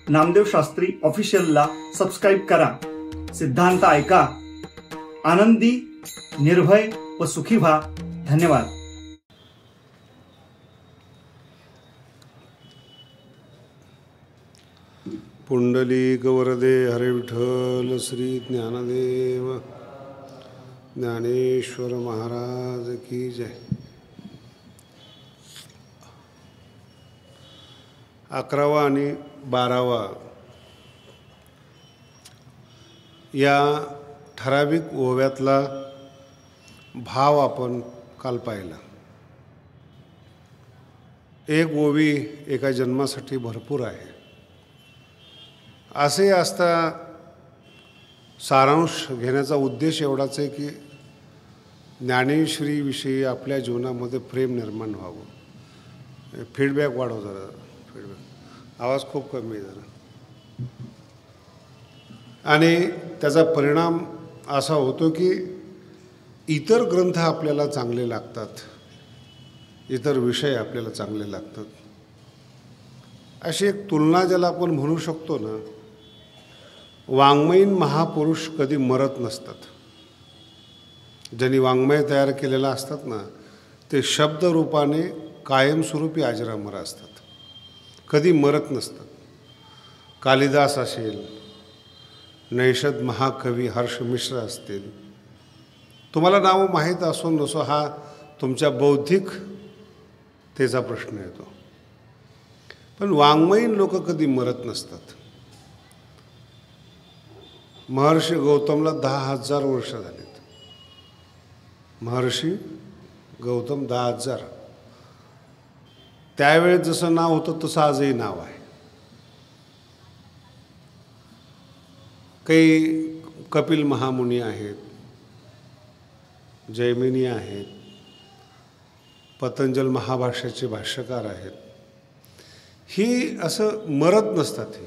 Namdev Shastri ऑफिशियलला subscribe करा. सिद्धांत ऐका, आनंदी, निर्भय व सुखी व्हा. धन्यवाद. पुंडलिक वरदे हरे विठ्ठल श्री ज्ञानदेव ज्ञानेश्वर महाराज की जय. 11वा आणि 12वा या ठराविक ओव्यातला भाव आपण काल पाहिला. एक ओवी एका जन्मासाठी भरपूर आहे असे असता सारांश घेण्याचा उद्देश एवढाच आहे की ज्ञानेश्वरीविषयी आपल्या जीवनामध्ये प्रेम निर्माण व्हावं. फीडबॅक वाढव जरा. फीडबॅक आवाज खूप कमी आहे जरा. आणि त्याचा परिणाम असा होतो की इतर ग्रंथ आपल्याला चांगले लागतात, इतर विषय आपल्याला चांगले लागतात. अशी एक तुलना ज्याला आपण म्हणू शकतो ना, वाङ्मयीन महापुरुष कधी मरत नसतात. ज्यांनी वाङ्मय तयार केलेला असतात ना, ते शब्दरूपाने कायमस्वरूपी अजरामर असतात, कधी मरत नसतात. कालिदास असेल, नैषध महाकवी हर्ष मिश्र असतील, तुम्हाला नाव माहीत असो नसो हा तुमच्या बौद्धिकतेचा प्रश्न येतो. पण वाङ्मयीन लोक कधी मरत नसतात. महर्षी गौतमला 10,000 वर्ष झालीत. महर्षी गौतम 10,000. त्यावेळेस जसं नाव होतं तसं आजही नाव आहे. काही कपिल महामुनी आहेत, जैमिनी आहेत, पतंजल महाभाष्याचे भाष्यकार आहेत. ही असं मरत नसतात. ही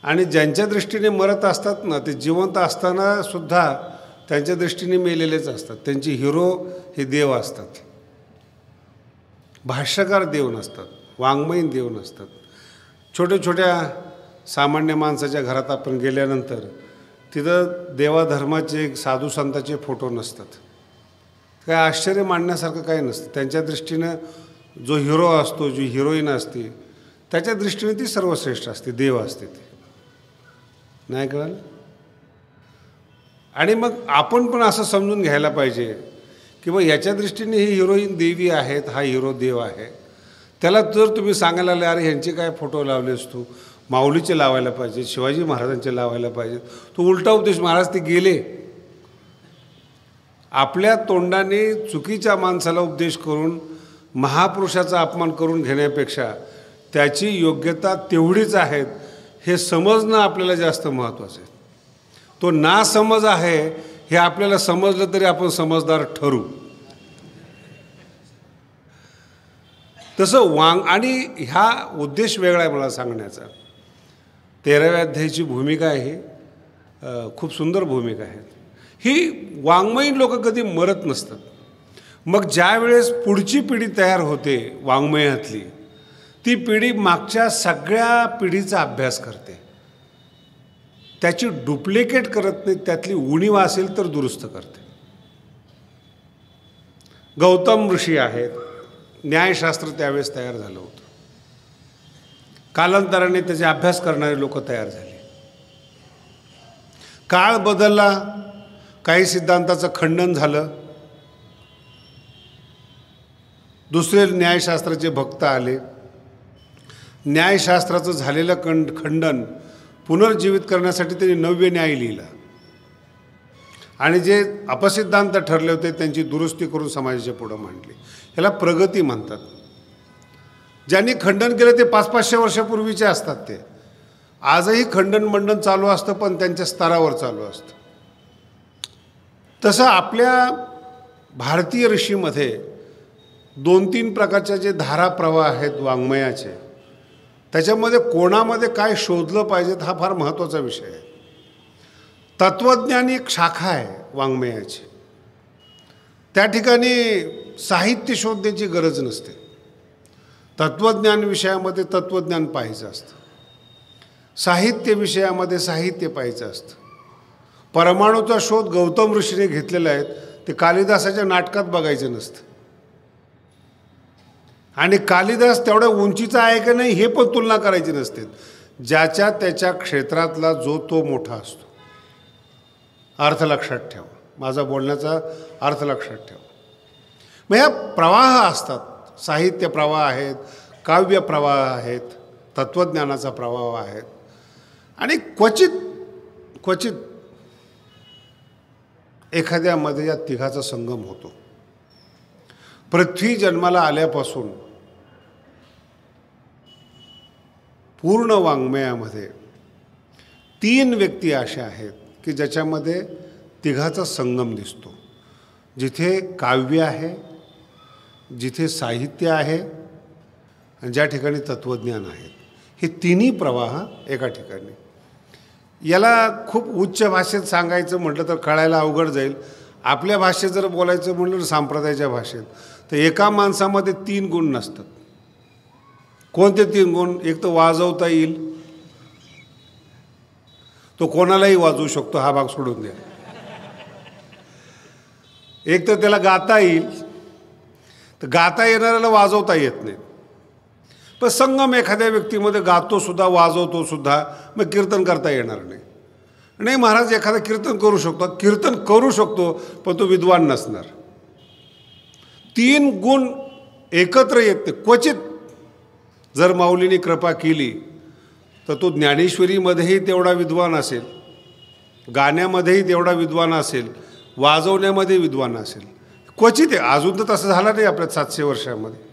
आणि ज्यांच्या दृष्टीने मरत असतात ना, ते जिवंत असताना सुद्धा त्यांच्या दृष्टीने मेलेलेच असतात. त्यांची हिरो हे देव असतात. भाष्यकार देव नसतात, वाङ्मयीन देव नसतात. छोट्या छोट्या सामान्य माणसाच्या घरात आपण गेल्यानंतर तिथं देवाधर्माचे साधू संतांचे फोटो नसतात. काय आश्चर्य मानण्यासारखं काही नसतं. त्यांच्या दृष्टीनं जो हिरो असतो, जी हिरोईन असते, त्याच्या दृष्टीने ती सर्वश्रेष्ठ असते, देव असते. ती नाही कळलं. आणि मग आपण पण असं समजून घ्यायला पाहिजे की मग याच्या दृष्टीने ही हिरोईन देवी आहेत, हा हिरो देव आहे. त्याला जर तुम्ही सांगायला लागले, अरे ह्यांचे काय फोटो लावलेस तू, माऊलीचे लावायला पाहिजे, शिवाजी महाराजांचे लावायला पाहिजे, तो उलटा उपदेश. महाराज ते गेले. आपल्या तोंडाने चुकीच्या माणसाला उपदेश करून महापुरुषाचा अपमान करून घेण्यापेक्षा त्याची योग्यता तेवढीच आहे हे समजणं आपल्याला जास्त महत्त्वाचं आहे. तो नासमज आहे हे आपल्याला समजलं तरी आपण समजदार ठरू. तसं आणि ह्या उद्देश वेगळा आहे मला सांगण्याचा. 13व्या अध्यायाची भूमिका आहे, खूप सुंदर भूमिका आहे. ही वाङ्मयीन लोक कधी मरत नसतात. मग ज्या वेळेस पुढची पिढी तयार होते वाङ्मयातली, ती पिढी मागच्या सगळ्या पिढीचा अभ्यास करते, त्याची डुप्लिकेट करत नाही, त्यातली उणीव असेल तर दुरुस्त करते. गौतम ऋषी आहेत, न्यायशास्त्र त्यावेळेस तयार झालं होतं. कालांतराने त्याचे अभ्यास करणारे लोक तयार झाले. काळ बदलला, काही सिद्धांताचं खंडन झालं, दुसरे न्यायशास्त्राचे भक्त आले. न्यायशास्त्राचं झालेलं खंडन पुनर्जीवित करण्यासाठी त्यांनी 9वे न्याय लिहिला आणि जे अपसिद्धांत ठरले होते त्यांची दुरुस्ती करून समाजाच्या पुढं मांडली. याला प्रगती म्हणतात. ज्यांनी खंडन केलं ते 500-500 वर्षापूर्वीचे असतात. ते आजही खंडन मंडन चालू असतं, पण त्यांच्या स्तरावर चालू असतं. तसं आपल्या भारतीय ऋषीमध्ये 2-3 प्रकारच्या जे धारा प्रवाह आहेत वाङ्मयाचे, त्याच्यामध्ये कोणामध्ये काय शोधलं पाहिजेत हा फार महत्त्वाचा विषय आहे. तत्त्वज्ञानी एक शाखा आहे वाङ्मयाची. त्या ठिकाणी साहित्य शोधण्याची गरज नसते. तत्त्वज्ञान विषयामध्ये तत्त्वज्ञान पाहायचं असतं, साहित्य विषयामध्ये साहित्य पाहायचं असतं. परमाणूचा शोध गौतम ऋषीने घेतलेला आहे, ते कालिदासाच्या नाटकात बघायचं नसतं. आणि कालिदास तेवढ्या उंचीचा आहे का नाही हे पण तुलना करायची नसते. ज्याच्या त्याच्या क्षेत्रातला जो तो मोठा असतो. अर्थ लक्षात ठेवा, माझा बोलण्याचा अर्थ लक्षात ठेवा. मग ह्या प्रवाह असतात, साहित्य प्रवाह आहेत, काव्य प्रवाह आहेत, तत्त्वज्ञानाचा प्रवाह आहेत. आणि क्वचित एखाद्यामध्ये या तिघाचा संगम होतो. पृथ्वी जन्माला आल्यापासून पूर्ण वाङ्मयामध्ये 3 व्यक्ती अशा आहेत की ज्याच्यामध्ये तिघाचा संगम दिसतो. जिथे काव्य आहे, जिथे साहित्य आहे आणि ज्या ठिकाणी तत्त्वज्ञान आहे, हे तिन्ही प्रवाह एका ठिकाणी. याला खूप उच्च भाषेत सांगायचं म्हटलं तर कळायला अवघड जाईल. आपल्या भाषेत जर बोलायचं म्हटलं तर संप्रदायाच्या भाषेत, तर एका माणसामध्ये 3 गुण नसतात. कोणते 3 गुण? एक तर वाजवता येईल, तो कोणालाही वाजवू शकतो, हा भाग सोडून द्या. एक तर त्याला गाता येईल, तर गाता येणाऱ्याला वाजवता येत नाही. पण संगम एखाद्या व्यक्तीमध्ये गातो सुद्धा, वाजवतो सुद्धा, मग कीर्तन करता येणार नाही. नाही महाराज, एखादा कीर्तन करू शकतो पण तो विद्वान नसणार. 3 गुण एकत्र येते. क्वचित जर माऊलीने कृपा केली तर तो ज्ञानेश्वरीमध्येही तेवढा विद्वान असेल, गाण्यामध्येही तेवढा विद्वान असेल, वाजवण्यामध्ये विद्वान असेल. क्वचित आहे, अजून तर तसं झालं नाही आपल्या 700 वर्षामध्ये.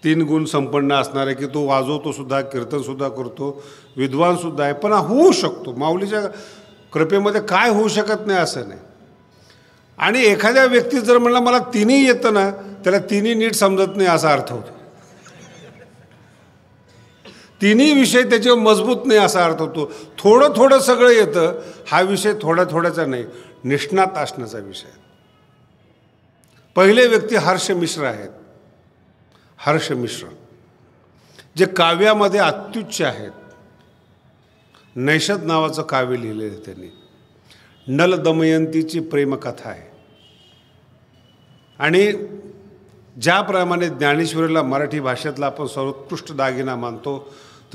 3 गुण संपन्न असणार आहे की तो वाजवतो सुद्धा, कीर्तनसुद्धा करतो, विद्वानसुद्धा आहे. पण होऊ शकतो. माऊलीच्या कृपेमध्ये काय होऊ शकत नाही असं नाही. आणि एखाद्या व्यक्ती जर म्हणला मला तिन्ही येतं ना, त्याला तिन्ही नीट समजत नाही असा अर्थ होतो. तिन्ही विषय त्याचे मजबूत नाही असा अर्थ होतो. थोडं सगळं येतं, हा विषय थोड्याचा नाही, निष्णात असण्याचा विषय. पहिले व्यक्ती हर्ष मिश्र आहेत. हर्ष मिश्र जे काव्यामध्ये अत्युच्च आहेत. नैषद नावाचं काव्य लिहिलेलं आहे त्यांनी. नल दमयंतीची प्रेमकथा आहे. आणि ज्याप्रमाणे ज्ञानेश्वरीला मराठी भाषेतला आपण सर्वोत्कृष्ट दागिना मानतो,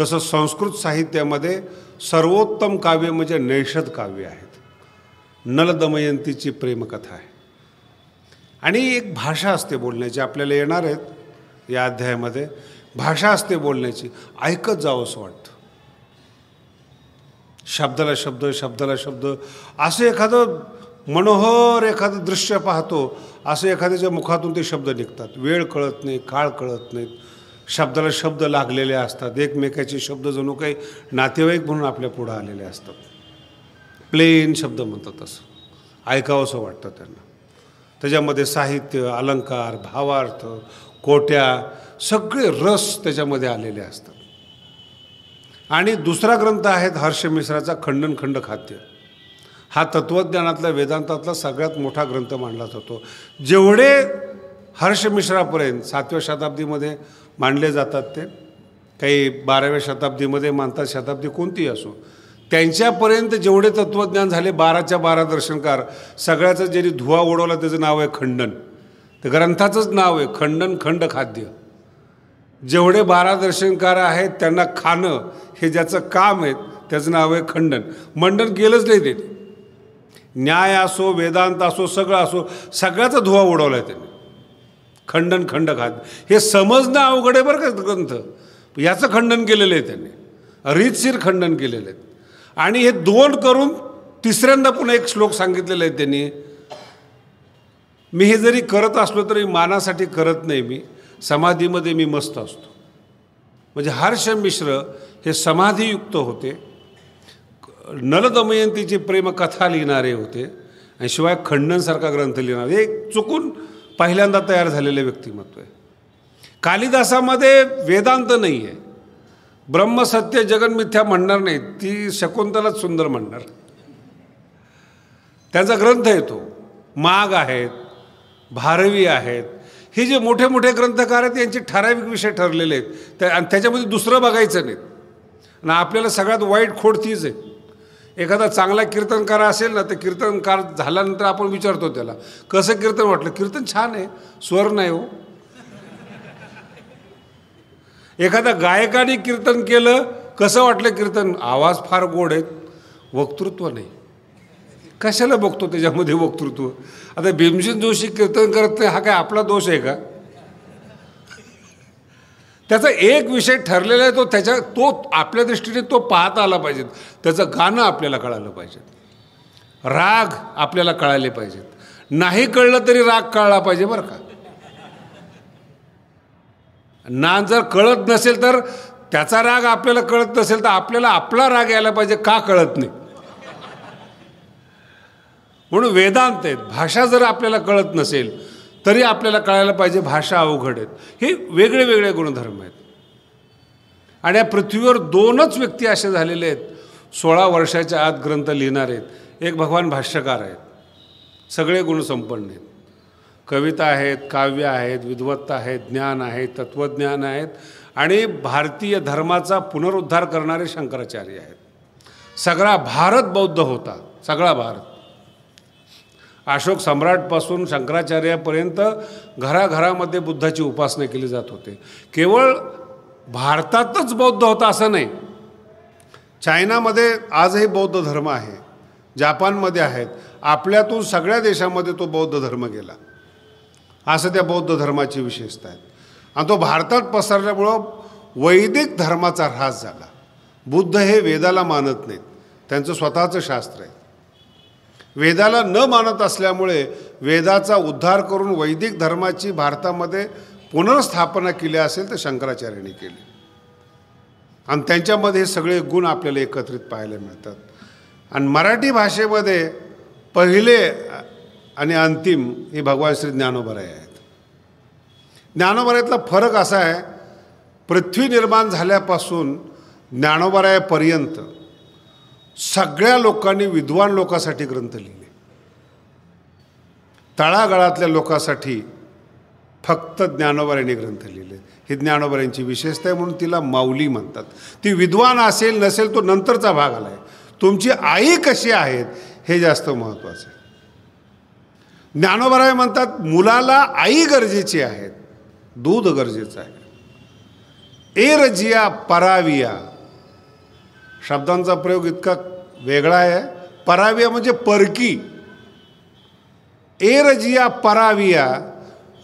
तसं संस्कृत साहित्यामध्ये सर्वोत्तम काव्य म्हणजे नैषद काव्य आहेत. नल दमयंतीची प्रेमकथा आहे. आणि एक भाषा असते बोलण्याची, आपल्याला येणार आहेत या अध्यायामध्ये. भाषा असते बोलण्याची, ऐकत जावं असं वाटतं. शब्दाला शब्द असं एखादं मनोहर एखादं दृश्य पाहतो, असं एखाद्याच्या मुखातून ते शब्द निघतात. वेळ कळत नाही, काळ कळत नाहीत. शब्दाला शब्द लागलेले असतात. एकमेकाचे शब्द जणू काही नातेवाईक म्हणून आपल्या पुढं आलेले असतात. प्लेन शब्द म्हणतात, असं ऐकावंसं वाटतं त्यांना. त्याच्यामध्ये साहित्य, अलंकार, भावार्थ, कोट्या, सगळे रस त्याच्यामध्ये आलेले असतात. आणि दुसरा ग्रंथ आहे हर्ष मिश्राचा खंडन खंड खाद्य. हा तत्त्वज्ञानातला, वेदांतातला सगळ्यात मोठा ग्रंथ मानला जातो. जेवढे हर्ष मिश्रापर्यंत 7व्या शताब्दीमध्ये मांडले जातात, ते काही 12व्या शताब्दीमध्ये मानतात, शताब्दी कोणतीही असो, त्यांच्यापर्यंत जेवढे तत्त्वज्ञान झाले 12च्या 12 दर्शनकार, सगळ्याचं ज्यांनी धुवा उडवला त्याचं नाव आहे खंडन. ते ग्रंथाचंच नाव आहे खंडन खंड खाद्य. जेवढे 12 दर्शनकार आहेत त्यांना खाणं हे ज्याचं काम आहे त्याचं नाव आहे खंडन. मंडन केलंच नाही ते. न्याय असो, वेदांत असो, सगळं असो, सगळ्याचा धुवा उडवला आहे त्यांनी. खंडन खंड खाद्य हे समजणं अवघड आहे बरं का ग्रंथ. याचं खंडन केलेलं आहे त्यांनी, रीतशीर खंडन केलेलं आहे. आणि हे 2 करून तिसऱ्यांदा पुन्हा एक श्लोक सांगितलेला आहे त्यांनी. मी हे जरी करत असलो तरी मानासाठी करत नाही, मी समाधीमध्ये मी मस्त असतो. म्हणजे हर्ष मिश्र हे समाधीयुक्त होते, नलदमयंतीची प्रेमकथा लिहिणारे होते, आणि शिवाय खंडनसारखा ग्रंथ लिहिणारे. हे चुकून पहिल्यांदा तयार झालेले व्यक्तिमत्व आहे. कालिदासामध्ये वेदांत नाही आहे, ब्रह्मसत्य जगन्मिथ्या म्हणणार नाही, ती शकुंतलाच सुंदर म्हणणार. त्यांचा ग्रंथ आहे तो. माग आहेत, भारवी आहेत, हे जे मोठे मोठे ग्रंथकार आहेत यांचे ठराविक विषय ठरलेले आहेत आणि त्याच्यामध्ये दुसरं बघायचं नाही. आणि आपल्याला सगळ्यात वाईट खोड तीच आहे. एखादा चांगला कीर्तनकार असेल ना, तर कीर्तनकार झाल्यानंतर आपण विचारतो त्याला कसं कीर्तन वाटलं. कीर्तन छान आहे, स्वर नाही हो. एखादा गायकाने कीर्तन केलं, कसं वाटलं कीर्तन, आवाज फार गोड आहे, वक्तृत्व नाही. कशाला बघतो त्याच्यामध्ये वक्तृत्व. आता भीमसेन जोशी कीर्तन करत नाही, हा काय आपला दोष आहे का. त्याचा एक विषय ठरलेला आहे, तो आपल्या दृष्टीने तो पाहता आला पाहिजे. त्याचं गाणं आपल्याला कळालं पाहिजे, राग आपल्याला कळाले पाहिजेत. नाही कळलं तरी राग कळला पाहिजे बरं का. ना जर कळत नसेल तर त्याचा राग आपल्याला कळत नसेल तर आपल्याला आपला राग यायला पाहिजे, का कळत नाही. म्हणून वेदांत आहेत. भाषा जर आपल्याला कळत नसेल तरी आपल्याला कळायला पाहिजे भाषा अवघड आहेत. हे वेगळे वेगळे गुणधर्म आहेत. आणि या पृथ्वीवर दोनच व्यक्ती असे झालेले आहेत 16 वर्षाच्या आत ग्रंथ लिहिणारे आहेत. एक भगवान भाष्यकार आहेत, सगळे गुणसंपन्न आहेत. कविता आहेत, काव्य आहेत, विद्वत्ता आहेत, ज्ञान आहे, तत्त्वज्ञान आहेत. आणि भारतीय धर्माचा पुनरुद्धार करणारे शंकराचार्य आहेत. सगळा भारत बौद्ध होता, सगळा भारत. अशोक सम्राटपासून शंकराचार्यापर्यंत घराघरामध्ये बुद्धाची उपासना केली जात होते. केवळ भारतातच बौद्ध होता असं नाही. चायनामध्ये आजही बौद्ध धर्म आहे, जपानमध्ये आहेत. आपल्यातून सगळ्या देशामध्ये तो बौद्ध धर्म गेला, असं त्या बौद्ध धर्माची विशेषता आहे. आणि तो भारतात पसरल्यामुळं वैदिक धर्माचा ऱ्हास झाला. बुद्ध हे वेदाला मानत नाहीत, त्यांचं स्वतःचं शास्त्र आहे. वेदाला न मानत असल्यामुळे वेदाचा उद्धार करून वैदिक धर्माची भारतामध्ये पुनर्स्थापना केली असेल तर शंकराचार्यांनी केली. आणि त्यांच्यामध्ये हे सगळे गुण आपल्याला एकत्रित पाहायला मिळतात. आणि मराठी भाषेमध्ये पहिले आणि अंतिम हे भगवान श्री ज्ञानोबराय आहेत. ज्ञानोबरायातला फरक असा आहे, पृथ्वी निर्माण झाल्यापासून ज्ञानोबरायापर्यंत सगळ्या लोकांनी विद्वान लोकांसाठी ग्रंथ लिहिले. तळागाळातल्या लोकांसाठी फक्त ज्ञानोबरायांनी ग्रंथ लिहिले. ही ज्ञानोबरायांची विशेषता आहे, म्हणून तिला माऊली म्हणतात. ती विद्वान असेल नसेल तो नंतरचा भाग आला आहे. तुमची आई कशी आहेत हे जास्त महत्त्वाचं आहे. ज्ञानोबराय म्हणतात मुलाला आई गरजेची आहे, दूध गरजेचं आहे. एरजिया पराविया शब्दांचा प्रयोग इतका वेगळा आहे. पराविया म्हणजे परकी. एरजिया पराविया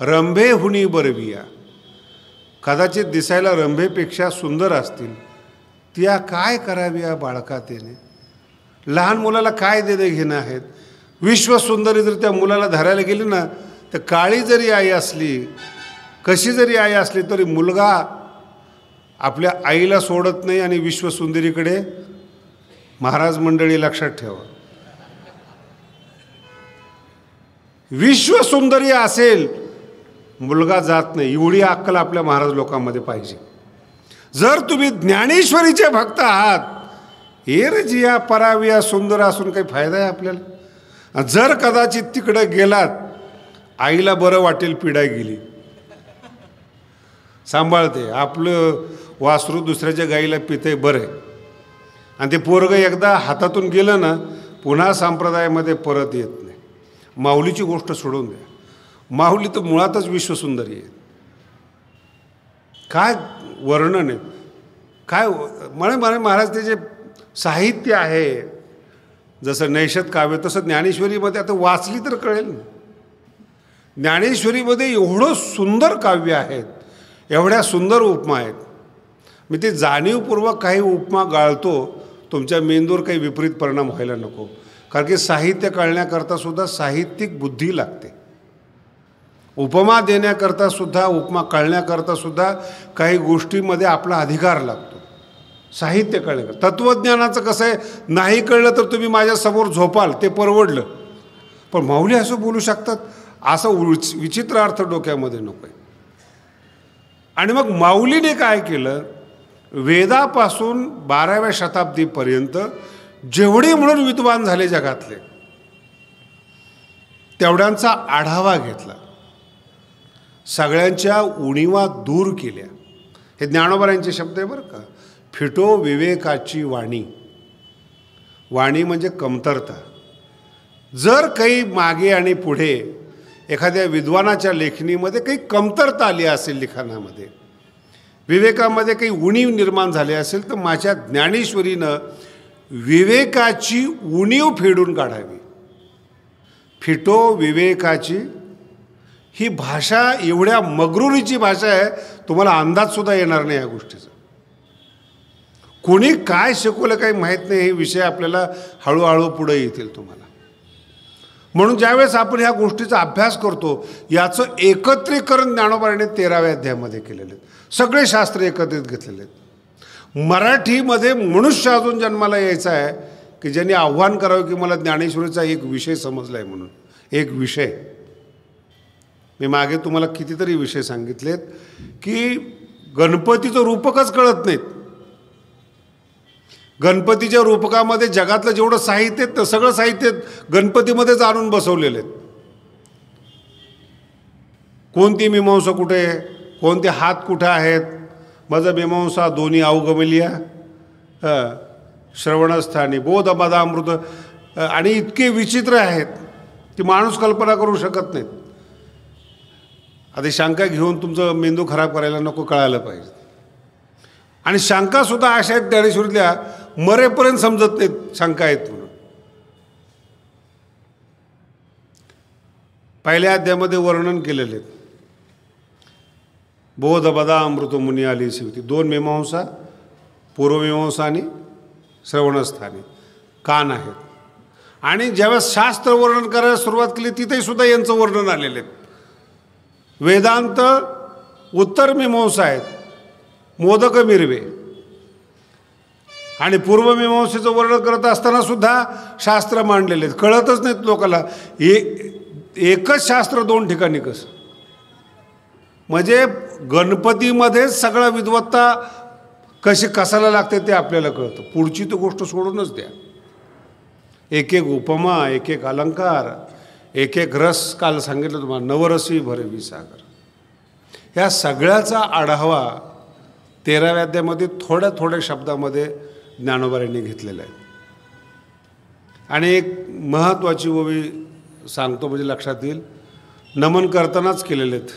रंभे हुनी बरविया. कदाचित दिसायला रंभेपेक्षा सुंदर असतील, त्या काय कराव्या बाळका तेने. लहान मुलाला काय देणे घेणं आहेत. विश्वसुंदरी जर त्या मुलाला धरायला गेली ना, तर काळी जरी आई असली, कशी जरी आई असली तरी मुलगा आपल्या आईला सोडत नाही आणि विश्वसुंदरीकडे. महाराज मंडळी लक्षात ठेवा, विश्वसुंदरी असेल मुलगा जात नाही. एवढी अक्कल आपल्या महाराज लोकांमध्ये पाहिजे. जर तुम्ही ज्ञानेश्वरीचे भक्त आहात, एरजिया पराविया सुंदर असून काही फायदा आहे आपल्याला. जर कदाचित तिकडे गेलात, आईला बरं वाटेल पिढाई गेली, सांभाळते. आपलं वासरू दुसऱ्याच्या गाईला पिते बरं आहे. आणि ते पोरगं एकदा हातातून गेलं ना, पुन्हा संप्रदायामध्ये परत येत नाही. माऊलीची गोष्ट सोडून द्या, माऊली तर मुळातच विश्वसुंदरी आहे. काय वर्णन आहे, काय म्हणे महाराज. ते जे साहित्य आहे, जसं नैषध काव्य, तसं ज्ञानेश्वरीमध्ये आता वाचली तर कळेल ना. ज्ञानेश्वरीमध्ये एवढं सुंदर काव्य आहेत, एवढ्या सुंदर उपमा आहेत. मी ते जाणीवपूर्वक काही उपमा गाळतो, तुमच्या मेंदूवर काही विपरीत परिणाम व्हायला नको. कारण की साहित्य कळण्याकरता सुद्धा साहित्यिक बुद्धी लागते. उपमा देण्याकरता सुद्धा, उपमा कळण्याकरता सुद्धा काही गोष्टीमध्ये आपला अधिकार लागतो. साहित्य कळण्याकरता. तत्त्वज्ञानाचं कसं आहे, नाही कळलं तर तुम्ही माझ्यासमोर झोपाल, ते परवडलं. पण माऊली असं बोलू शकतात, असं विचित्र अर्थ डोक्यामध्ये नको आहे. आणि मग माऊलीने काय केलं, वेदापासून 12व्या शताब्दीपर्यंत जेवढे म्हणून विद्वान झाले जगातले, तेवढ्यांचा आढावा घेतला. सगळ्यांच्या उणीवा दूर केल्या. हे ज्ञानोबांचे शब्द आहे बरं का. फिटो विवेकाची वाणी. वाणी म्हणजे कमतरता. जर काही मागे आणि पुढे एखाद्या विद्वानाच्या लेखणीमध्ये काही कमतरता आली असेल, लिखाणामध्ये विवेकामध्ये काही उणीव निर्माण झाली असेल, तर माझ्या ज्ञानेश्वरीनं विवेकाची उणीव फेडून काढावी. फिटो विवेकाची ही भाषा एवढ्या मगरुरीची भाषा आहे, तुम्हाला अंदाजसुद्धा येणार नाही या गोष्टीचा. कोणी काय शिकवलं काही माहीत नाही. हे विषय आपल्याला हळूहळू पुढे येतील तुम्हाला. म्हणून ज्यावेळेस आपण ह्या गोष्टीचा अभ्यास करतो, याचं एकत्रीकरण ज्ञानोबाने 13व्या अध्यायामध्ये केलेले आहेत. सगळे शास्त्र एकत्रित घेतलेले आहेत. मराठीमध्ये मनुष्य अजून जन्माला यायचा आहे की ज्यांनी आव्हान करावं की मला ज्ञानेश्वरीचा एक विषय समजला आहे म्हणून. एक विषय मी मागे तुम्हाला कितीतरी विषय सांगितलेत की गणपतीचं रूपकच कळत नाहीत. गणपतीच्या रूपकामध्ये जगातलं जेवढं साहित्य आहे, सगळं साहित्य गणपतीमध्येच आणून बसवलेले आहेत. कोणती मीमांसा कुठे आहे, कोणते हात कुठे आहेत, माझं मीमांसा दोन्ही अवगमलिया श्रवणस्थानी बोध बदामृत, आणि इतके विचित्र आहेत की माणूस कल्पना करू शकत नाहीत. आता शंका घेऊन तुमचं मेंदू खराब करायला नको, कळायला पाहिजे. आणि शंकासुद्धा अशा आहेत ज्ञानेश्वरीतल्या, मरेपर्यंत समजत नाहीत शंका आहेत म्हणून. पहिल्या अध्यायामध्ये वर्णन केलेले आहेत. बोध बदा अमृत मुनी आली शिवती. 2 मीमांसा, पूर्वमीमांसा आणि श्रवणस्थानी कान आहेत. आणि ज्यावेळेस शास्त्र वर्णन करायला सुरुवात केली, तिथेही सुद्धा यांचं वर्णन आलेलं आहे. वेदांत उत्तर मीमांसा आहेत, मोदक मिरवे, आणि पूर्वमीमांसेचं वर्णन करत असताना सुद्धा शास्त्र मांडलेले आहेत. कळतच नाहीत लोकांना. एकच शास्त्र 2 ठिकाणी कसं? म्हणजे गणपतीमध्येच सगळा विद्वत्ता कशी कसाला लागते ते आपल्याला कळतं. पुढची तर गोष्ट सोडूनच द्या. एक एक उपमा, एक एक अलंकार, एक एक रस. काल सांगितलं तुम्हाला, नवरसी भरवी सागर. ह्या सगळ्याचा आढावा 13व्या अध्यायामध्ये थोड्या थोड्या शब्दामध्ये ज्ञानोबांनी घेतलेला आहे. आणि एक महत्त्वाची ओवी सांगतो म्हणजे लक्षात येईल. नमन करतानाच केलेले आहेत.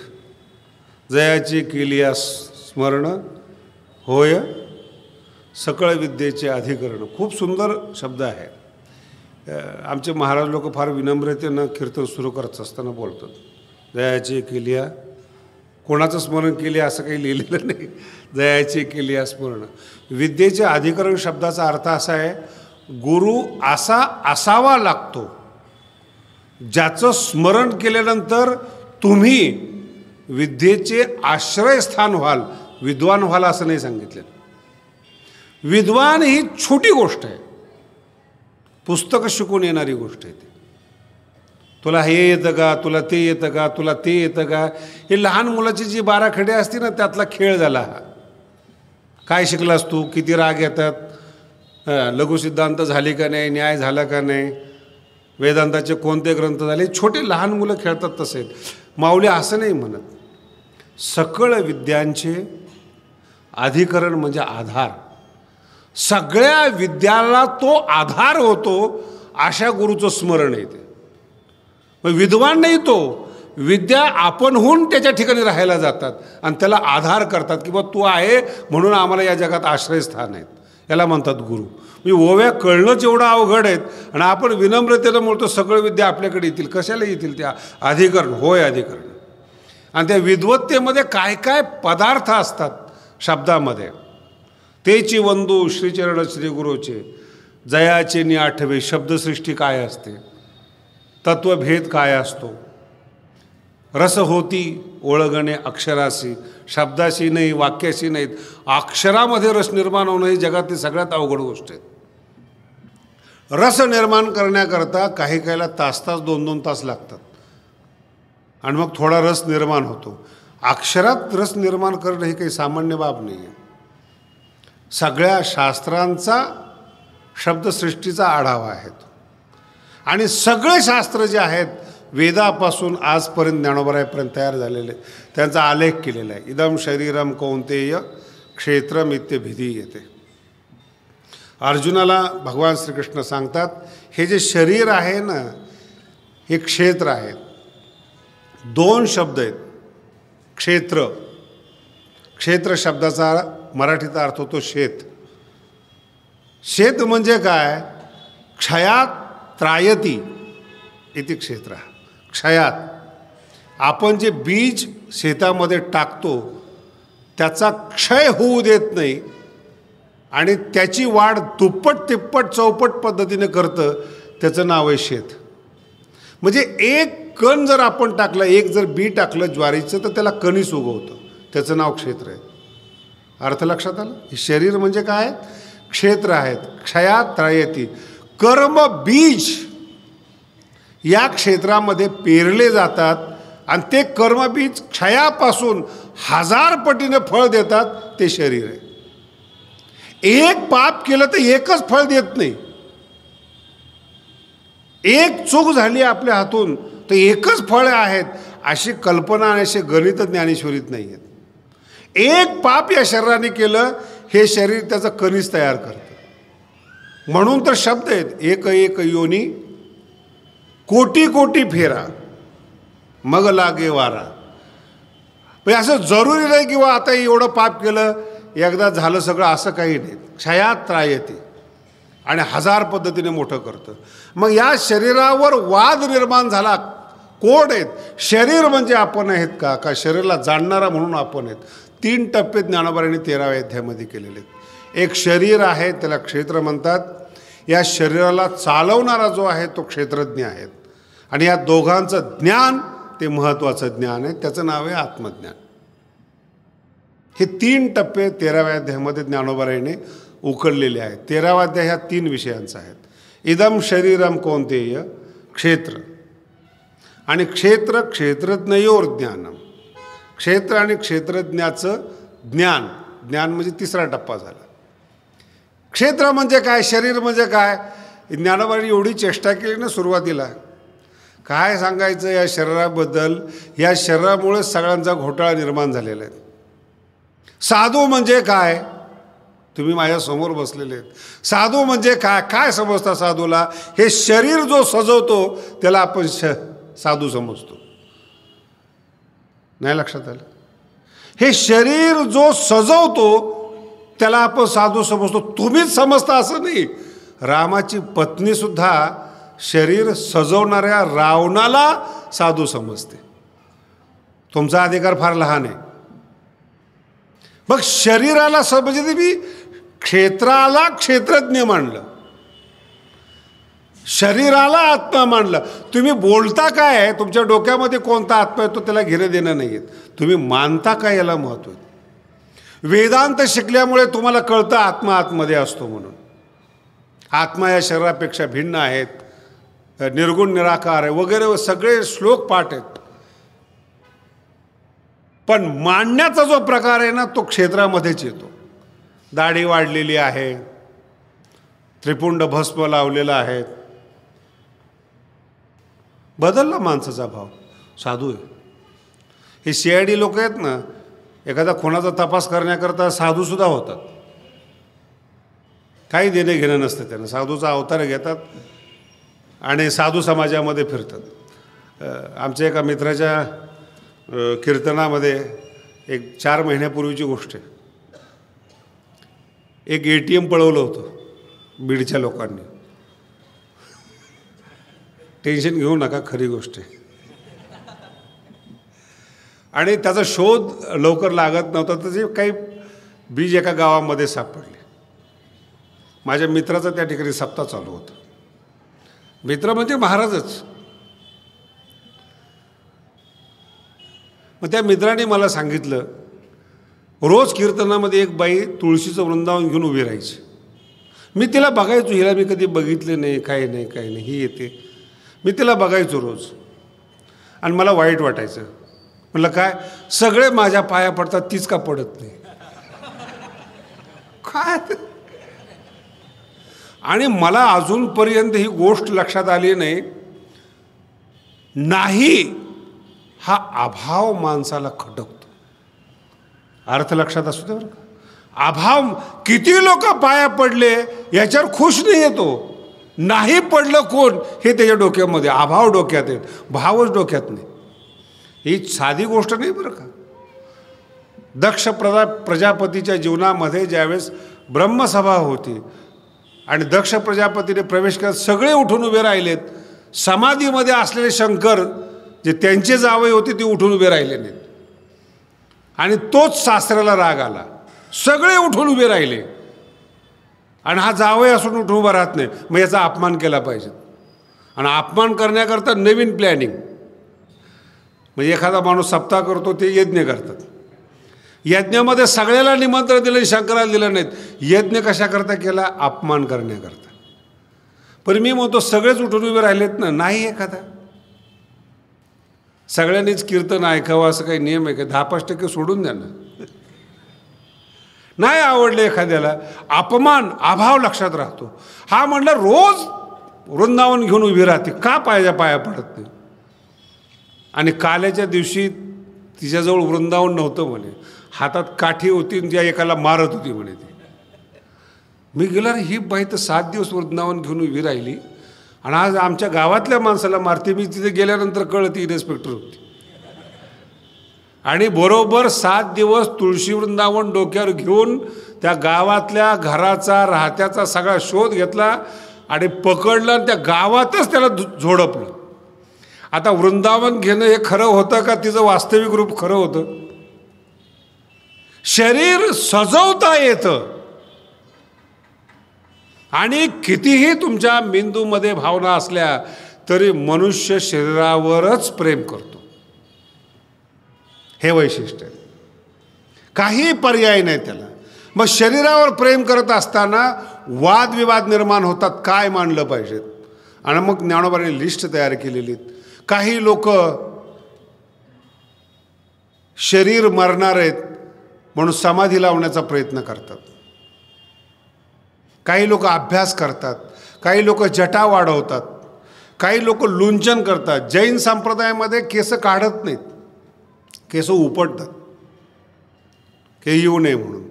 जयाची केलिया स्मरण होय सकळ विद्येचे अधिकरण. खूप सुंदर शब्द आहे. आमचे महाराज लोक फार विनम्रतेनं कीर्तन सुरू करत असताना बोलतात, जयाची केलिया. कोणाचं स्मरण केले असं काही लिहिलेलं नाही. जयाची केलिया स्मरण. विद्येचे अधिकरण शब्दाचा अर्थ असा आहे, गुरु असा असावा लागतो ज्याचं स्मरण केल्यानंतर तुम्ही विद्येचे आश्रयस्थान व्हाल. विद्वान व्हाल असं नाही सांगितलं. विद्वान ही छोटी गोष्ट आहे, पुस्तकं शिकून येणारी गोष्ट आहे. तुला हे येतं का, तुला ते येतं का, तुला ते येतं का, हे लहान मुलाची जी 12 खडे असते ना, त्यातला खेळ झाला हा. काय शिकलास तू, किती राग येतात, लघुसिद्धांत झाली का नाही, न्याय झाला का नाही, वेदांताचे कोणते ग्रंथ झाले, छोटे लहान मुलं खेळतात तसे. माऊली असं नाही म्हणत. सकळ विद्यांचे अधिकरण म्हणजे आधार. सगळ्या विद्याला तो आधार होतो अशा गुरुचं स्मरण येते. मग विद्वान नाही, तो विद्या आपणहून त्याच्या ठिकाणी राहायला जातात आणि त्याला आधार करतात की बा तू आहे म्हणून आम्हाला या जगात आश्रयस्थान आहेत. याला म्हणतात गुरु. म्हणजे ओव्या कळणंच एवढं अवघड आहेत आणि आपण विनम्रतेनं म्हणतो सगळं विद्या आपल्याकडे येतील. कशाला येतील? त्या अधिकरण होय अधिकरण. आणि त्या विद्वत्तेमध्ये काय काय पदार्थ असतात शब्दामध्ये. तेची वंदू श्रीचरण श्रीगुरूचे, जयाचे नि आठवे. शब्दसृष्टी काय असते, तत्वभेद काय असतो, रस होती ओळगणे अक्षराशी. शब्दाशी नाही, वाक्याशी नाहीत, अक्षरामध्ये रस निर्माण होणं ही जगातली सगळ्यात अवघड गोष्ट आहे. रस निर्माण करण्याकरता काही काहीला तास 2-2 तास लागतात आणि मग थोडा रस निर्माण होतो. अक्षरात रस निर्माण करणं ही काही सामान्य बाब नाही आहे. सगळ्या शास्त्रांचा शब्दसृष्टीचा आढावा आहे आणि सगळे शास्त्र जे आहेत वेदापासून आजपर्यंत ज्ञानोबरायपर्यंत तयार झालेले त्यांचा आलेख केलेला आहे. इदम शरीरम कौंतेय क्षेत्रम इत्यभिधीयते. अर्जुनाला भगवान श्रीकृष्ण सांगतात हे जे शरीर आहे ना हे क्षेत्र आहे. दोन शब्द आहेत. क्षेत्र, क्षेत्र शब्दाचा मराठीचा अर्थ होतो शेत. शेत म्हणजे काय? क्षयात त्रायती इति क्षेत्र. क्षयात आपण जे बीज शेतामध्ये टाकतो त्याचा क्षय होऊ देत नाही आणि त्याची वाढ दुप्पट तिप्पट चौपट पद्धतीने करतं, त्याचं नाव आहे शेत. म्हणजे एक कण जर आपण टाकलं, एक जर बी टाकलं ज्वारीचं तर त्याला कणीस उगवतं, त्याचं नाव क्षेत्र आहे. अर्थ लक्षात आलं? हे शरीर म्हणजे काय? क्षेत्र आहेत. क्षयात त्रायती. कर्म बीज या क्षेत्रामध्ये पेरले जातात आणि ते कर्मबीज क्षयापासून 1000 पटीने फळ देतात. ते शरीर आहे. एक पाप केलं तर एकच फळ देत नाही. एक चूक झाली आपल्या हातून तर एकच फळं आहेत अशी कल्पना आणि असे गणित ज्ञानेश्वरीत नाही आहेत. एक पाप या शरीराने केलं हे शरीर त्याचं कणीस तयार करतं. म्हणून तर शब्द आहेत एक एक योनी कोटी कोटी फेरा मग लागे वारा. पण असं जरुरी नाही किंवा आता एवढं पाप केलं एकदा झालं सगळं, असं काही नाही. क्षयात त्रायते आणि 1000 पद्धतीने मोठं करतं. मग या शरीरावर वाद निर्माण झाला. कोण आहेत? शरीर म्हणजे आपण आहेत का? का शरीराला जाणणारा म्हणून आपण आहेत? 3 टप्पे ज्ञानोबारांनी 13व्या अध्यायामध्ये केलेले आहेत. एक शरीर आहे त्याला क्षेत्र म्हणतात. या शरीराला चालवणारा जो आहे तो क्षेत्रज्ञ आहे आणि या दोघांचं ज्ञान ते महत्त्वाचं ज्ञान आहे, त्याचं नाव आहे आत्मज्ञान. हे 3 टप्पे 13व्या अध्यायामध्ये ज्ञानोबारांनी उकळलेले आहेत. 13वा अध्याय ह्या 3 विषयांचा आहेत. इदम शरीरम कौंतेय क्षेत्र आणि क्षेत्र क्षेत्रज्ञयोर ज्ञानम. क्षेत्र आणि क्षेत्रज्ञाचं ज्ञान. ज्ञान म्हणजे 3रा टप्पा झाला. क्षेत्र म्हणजे काय? शरीर म्हणजे काय? ज्ञानोबांनी एवढी चेष्टा केली ना सुरुवातीला. काय सांगायचं या शरीराबद्दल? या शरीरामुळे सगळ्यांचा घोटाळा निर्माण झालेला आहे. साधू म्हणजे काय? तुम्ही माझ्यासमोर बसलेले आहेत. साधू म्हणजे काय? काय समजता साधूला? हे शरीर जो सजवतो त्याला आपण साधू समजतो. नाही लक्षात आलं? हे शरीर जो सजवतो त्याला आपण साधू समजतो. तुम्हीच समजता असं नाही. रामाची पत्नीसुद्धा शरीर सजवणाऱ्या रावणाला साधू समजते. तुमचा अधिकार फार लहान आहे. मग शरीराला म्हणजे मी क्षेत्राला क्षेत्रज्ञ मानलं, शरीराला आत्मा मानलं. तुम्ही बोलता काय आहे, तुमच्या डोक्यामध्ये कोणता आत्मा आहे तो त्याला घेणं देणं नाही आहेत. तुम्ही मानता काय याला महत्त्व आहे. वेदांत शिकल्यामुळे तुम्हाला कळतं आत्मा आतमध्ये असतो म्हणून. आत्मा या शरीरापेक्षा भिन्न आहेत, निर्गुण निराकार आहे वगैरे सगळे श्लोक पाठ आहेत. पण मांडण्याचा जो प्रकार आहे ना तो क्षेत्रामध्येच येतो. दाढी वाढलेली आहे, त्रिपुंड भस्म लावलेला आहे, बदलला माणसाचा भाव. साधू आहे. हे CID लोक आहेत ना, एखादा खुनाचा तपास करण्याकरता साधूसुद्धा होतात. काही देणे घेणं नसतं त्यांना. साधूचा अवतार घेतात आणि साधू समाजामध्ये फिरतात. आमच्या एका मित्राच्या कीर्तनामध्ये एक 4 महिन्यापूर्वीची गोष्ट आहे. एक ATM पळवलं होतं बीडच्या लोकांनी. टेन्शन घेऊ नका, खरी गोष्ट आहे. आणि त्याचा शोध लवकर लागत नव्हता तर जे काही बीज एका गावामध्ये सापडले. माझ्या मित्राचा त्या ठिकाणी सप्ताह चालू होता. मित्र म्हणजे महाराजच. मग त्या मित्राने मला सांगितलं, रोज कीर्तनामध्ये एक बाई तुळशीचं वृंदावन घेऊन उभी राहायची. मी तिला बघायचो, हिला मी कधी बघितले नाही, काही नाही काही नाही, ही येते. मी तिला बघायचो रोज आणि मला वाईट वाटायचं. म्हटलं काय, सगळे माझ्या पाया पडतात, तीच का पडत नाही काय. आणि मला अजूनपर्यंत ही गोष्ट लक्षात आली नाही. नाही हा अभाव माणसाला खटकतो. अर्थ लक्षात असू दे बरं का. अभाव, किती लोक पाया पडले याच्यावर खुश नाही येतो. नाही पडलं कोण हे त्याच्या डोक्यामध्ये, अभाव डोक्यात आहेत, भावच डोक्यात नाही. ही साधी गोष्ट नाही बरं का. दक्ष प्रजापतीच्या जीवनामध्ये ज्यावेळेस ब्रह्मसभा होती आणि दक्ष प्रजापतीने प्रवेश केला, सगळे उठून उभे राहिलेत. समाधीमध्ये असलेले शंकर जे त्यांचे जावई होते ते उठून उभे राहिले नाहीत. आणि तोच सासऱ्याला राग आला. सगळे उठून उभे राहिले आणि हा जावई असून उठून उभा राहत नाही, मग याचा अपमान केला पाहिजे. आणि अपमान करण्याकरता नवीन प्लॅनिंग. म्हणजे एखादा माणूस सप्ताह करतो ते यज्ञ करतात. यज्ञामध्ये सगळ्याला निमंत्रण दिलं, शंकराला दिलं नाहीत. यज्ञ कशाकरता केला? अपमान करण्याकरता. पण मी म्हणतो सगळेच उठून उभे राहिलेत ना, नाही एखादा सगळ्यांनीच कीर्तन ऐकावं असं काही नियम आहे का? 10-5% सोडून द्या ना. नाही आवडले एखाद्याला, अपमान, अभाव लक्षात राहतो. हा म्हणला रोज वृंदावन घेऊन उभी राहते, का पाया पडत नाही? आणि काल्याच्या दिवशी तिच्याजवळ वृंदावन नव्हतं म्हणे, हातात काठी होती, त्या एकाला मारत होती म्हणे. ती मी गेला, ही बाई तर 7 दिवस वृंदावन घेऊन उभी राहिली आणि आज आमच्या गावातल्या माणसाला मारते. मी तिथे गेल्यानंतर कळलं ती इन्स्पेक्टर होती. आणि बरोबर 7 दिवस तुळशी वृंदावन डोक्यावर घेऊन त्या गावातल्या घराचा, राहत्याचा सगळा शोध घेतला आणि पकडलं आणि त्या गावातच त्याला झोडपलं. आता वृंदावन घेणं हे खरं होतं का तिचं वास्तविक रूप खरं होतं? शरीर सजवता येतं आणि कितीही तुमच्या मेंदूमध्ये भावना असल्या तरी मनुष्य शरीरावरच प्रेम करतो. हे वैशिष्ट्य आहे, काही पर्याय नाही त्याला. मग शरीरावर प्रेम करत असताना वादविवाद निर्माण होतात, काय मानलं पाहिजेत. आणि मग ज्ञानोबाने लिस्ट तयार केलेली. काही लोक शरीर मरणार आहेत म्हणून समाधी लावण्याचा प्रयत्न करतात. काही लोक अभ्यास करतात, काही लोक जटा वाढवतात, काही लोक लुंचन करतात. जैन संप्रदायामध्ये केस काढत नाहीत, केस उपटतात के येऊ नये म्हणून.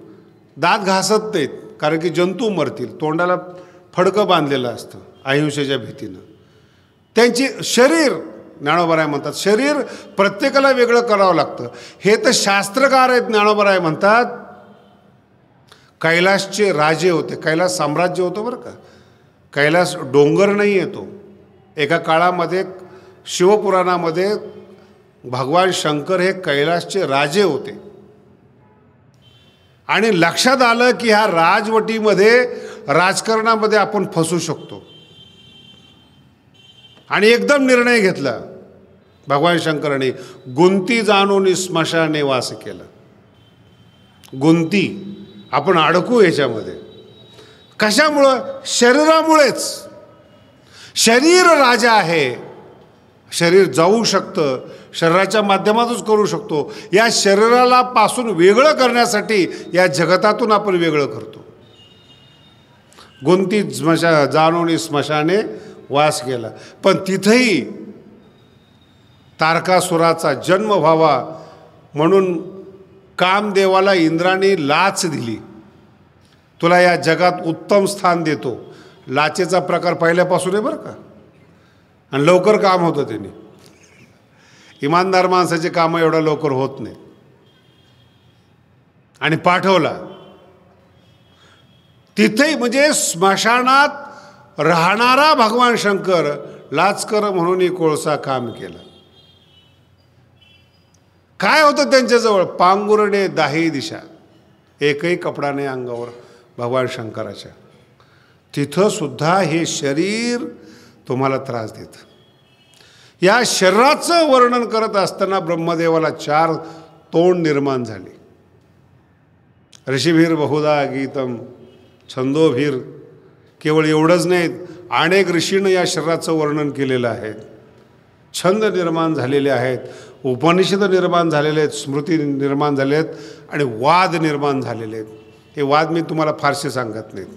दात घासत नाहीत कारण की जंतू मरतील. तोंडाला फडकं बांधलेलं असतं अहिंसेच्या भीतीनं. त्यांची शरीर, ज्ञानोबराय म्हणतात, शरीर प्रत्येकाला वेगळं करावं लागतं. हे तर शास्त्रकार आहेत. ज्ञानोबराय म्हणतात कैलासचे राजे होते, कैलास साम्राज्य होतं बरं का. कैलास डोंगर नाही येतो. एका काळामध्ये शिवपुराणामध्ये भगवान शंकर हे कैलासचे राजे होते. आणि लक्षात आलं की ह्या राजवटीमध्ये, राजकारणामध्ये आपण फसू शकतो. आणि एकदम निर्णय घेतला भगवान शंकराने, गुंती जाणून स्मशाने वास केला. गुंती, आपण अडकू याच्यामध्ये. कशामुळं? शरीरामुळेच. शरीर राजा आहे. शरीर जाऊ शकतं, शरीराच्या माध्यमातूनच करू शकतो. या शरीराला पासून वेगळं करण्यासाठी या जगतातून आपण वेगळं करतो. गुंती जाणून स्मशाने वास केला. पण तिथेही तारकासुराचा जन्म व्हावा म्हणून कामदेवाला इंद्राने लाच दिली. तुला या जगात उत्तम स्थान देतो. लाचेचा प्रकार पहिल्यापासून आहे बरं का. आणि लवकर काम होतं त्यांनी. इमानदार माणसाचे कामं एवढं लवकर होत नाही. आणि पाठवला तिथेही, म्हणजे स्मशानात राहणारा भगवान शंकर लाचकर म्हणून कोळसा काम केला. काय होतं त्यांच्याजवळ? पांघुरणे 10 दिशा, एकही कपडा नाही अंगावर भगवान शंकराच्या. तिथं सुद्धा हे शरीर तुम्हाला त्रास देतं. या शरीराचं वर्णन करत असताना ब्रह्मदेवाला 4 तोंड निर्माण झाले. ऋषीभीर बहुधा गीतम छंदोभीर. केवळ एवढंच नाही, अनेक ऋषीनं या शरीराचं वर्णन केलेलं आहे. छंद निर्माण झालेले आहेत, उपनिषद निर्माण झालेले आहेत, स्मृती निर्माण झाले आहेत आणि वाद निर्माण झालेले आहेत. हे वाद मी तुम्हाला फारसे सांगत नाहीत.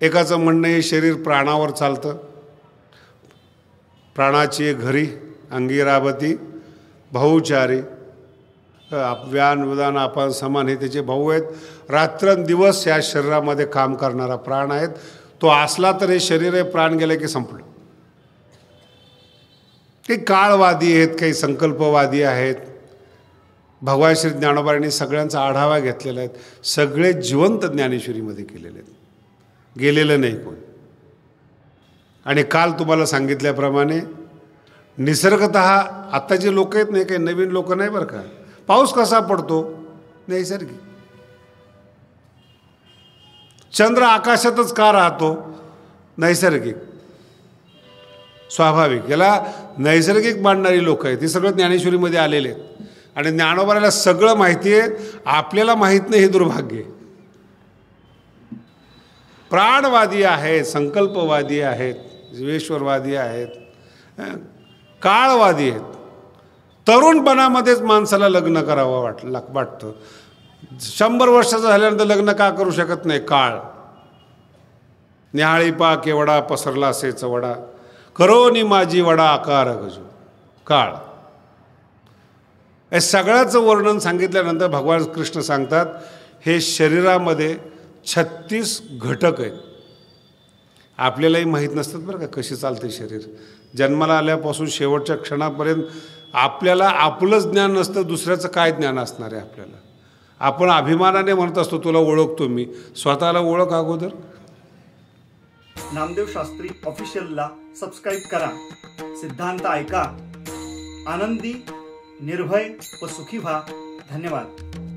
एकाचं म्हणणं हे शरीर प्राणावर चालतं, प्राणाची घरी अंगिरावती भाऊचारी, व्यान उदान आपण समान हे त्याचे भाऊ आहेत. रात्रंदिवस या शरीरामध्ये काम करणारा प्राण आहेत. तो असला तर हे शरीर आहे, प्राण गेले की संपलं. काही काळवादी आहेत, काही संकल्पवादी आहेत. भगवान श्री ज्ञानोबांनी सगळ्यांचा आढावा घेतलेला आहे. सगळे जिवंत ज्ञानेश्वरीमध्ये केलेले आहेत, गेलेलं नाही कोण. आणि काल तुम्हाला सांगितल्याप्रमाणे निसर्गतः आता जे लोक आहेत नाही, काही नवीन लोक नाही बरं का. पाऊस कसा पडतो? नैसर्गिक. चंद्र आकाशातच का राहतो? नैसर्गिक, स्वाभाविक. याला नैसर्गिक मानणारी लोक आहेत, ती सगळं ज्ञानेश्वरीमध्ये आलेले आहेत. आणि ज्ञानोबाला सगळं माहिती आहे, आपल्याला माहीत नाही, हे दुर्भाग्य आहे. प्राणवादी आहेत, संकल्पवादी आहेत, जीवेश्वरवादी आहेत, काळवादी आहेत. तरुणपणामध्येच माणसाला लग्न करावं वाटतं. 100 वर्षाचं झाल्यानंतर लग्न का करू शकत नाही? काळ. न्याहाळी पा केवडा पसरला असे चवडा, करोनी माझी वडा आकार गजू. काळ. हे सगळ्याचं वर्णन सांगितल्यानंतर भगवान कृष्ण सांगतात, हे शरीरामध्ये 36 घटक आहेत. आपल्यालाही माहीत नसतात बरं का कशी चालते शरीर. जन्माला आल्यापासून शेवटच्या क्षणापर्यंत आपल्याला आपलंच ज्ञान नसतं, दुसऱ्याचं काय ज्ञान असणार आहे आपल्याला. आपण अभिमानाने म्हणत असतो तुला ओळखतो मी, स्वतःला ओळख अगोदर. नामदेव शास्त्री ऑफिशियलला सबस्क्राईब करा. सिद्धांत ऐका. आनंदी, निर्भय व सुखी व्हा. धन्यवाद.